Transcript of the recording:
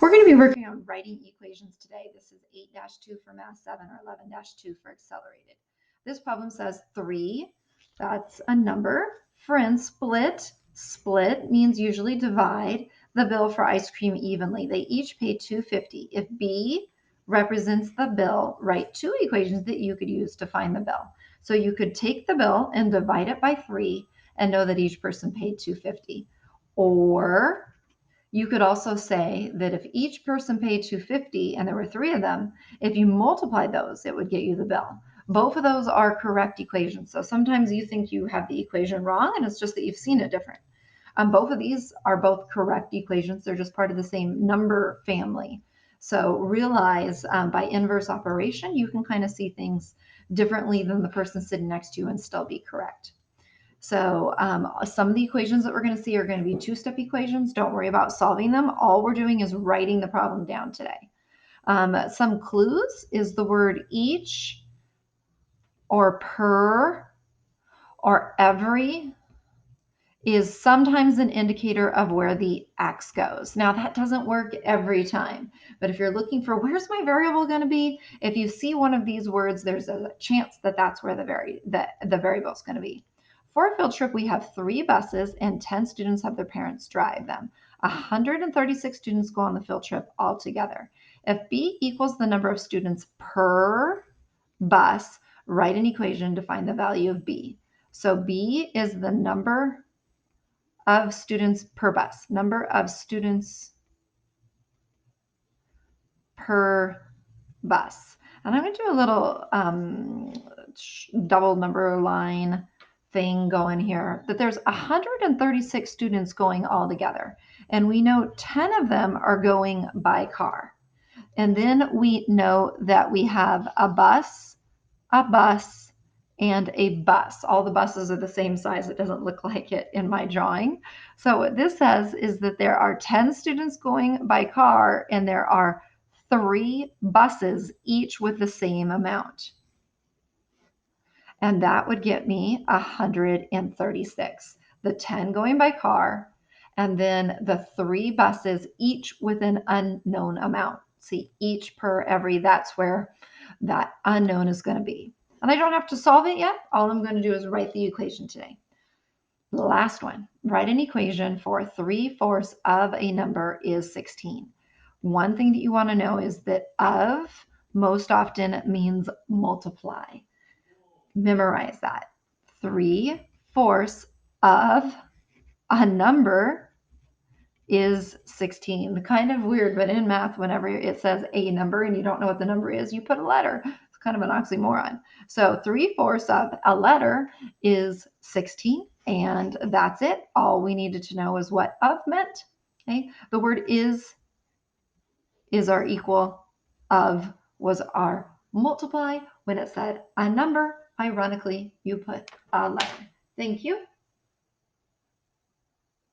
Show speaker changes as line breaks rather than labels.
we're going to be working on writing equations today. This is 8-2 for Math 7 or 11-2 for Accelerated. This problem says 3, that's a number. Friends split. Split means usually divide the bill for ice cream evenly. They each pay $2.50. If B represents the bill, write two equations that you could use to find the bill. So you could take the bill and divide it by 3 and know that each person paid $2.50. Or you could also say that if each person paid $2.50 and there were 3 of them, if you multiply those, it would get you the bill. Both of those are correct equations. So sometimes you think you have the equation wrong, and it's just that you've seen it different. Both of these are both correct equations. They're just part of the same number family. So realize by inverse operation, you can kind of see things differently than the person sitting next to you and still be correct. So some of the equations that we're going to see are going to be two-step equations. Don't worry about solving them. All we're doing is writing the problem down today. Some clues is the word each or per or every is sometimes an indicator of where the x goes. Now that doesn't work every time, but if you're looking for where's my variable going to be, if you see one of these words, there's a chance that that's where the variable is going to be. For a field trip, we have 3 buses and 10 students have their parents drive them. 136 students go on the field trip altogether. If B equals the number of students per bus, write an equation to find the value of B. So B is the number of students per bus, number of students per bus. And I'm going to do a little double number line thing going here, that there's 136 students going all together. And we know 10 of them are going by car. And then we know that we have a bus, and a bus. All the buses are the same size. It doesn't look like it in my drawing. So what this says is that there are 10 students going by car and there are 3 buses, each with the same amount. And that would get me 136. The 10 going by car, and then the 3 buses, each with an unknown amount. See, each per every, that's where that unknown is going to be. And I don't have to solve it yet. All I'm going to do is write the equation today. The last one, write an equation for 3/4 of a number is 16. One thing that you want to know is that of most often means multiply. Memorize that. 3/4 of a number is 16. Kind of weird, but in math, whenever it says a number and you don't know what the number is, you put a letter. It's kind of an oxymoron. So 3/4 of a letter is 16, and that's it. All we needed to know is what of meant. Okay, the word is our equal, of was our multiply. When it said a number, ironically, you put a letter. Thank you.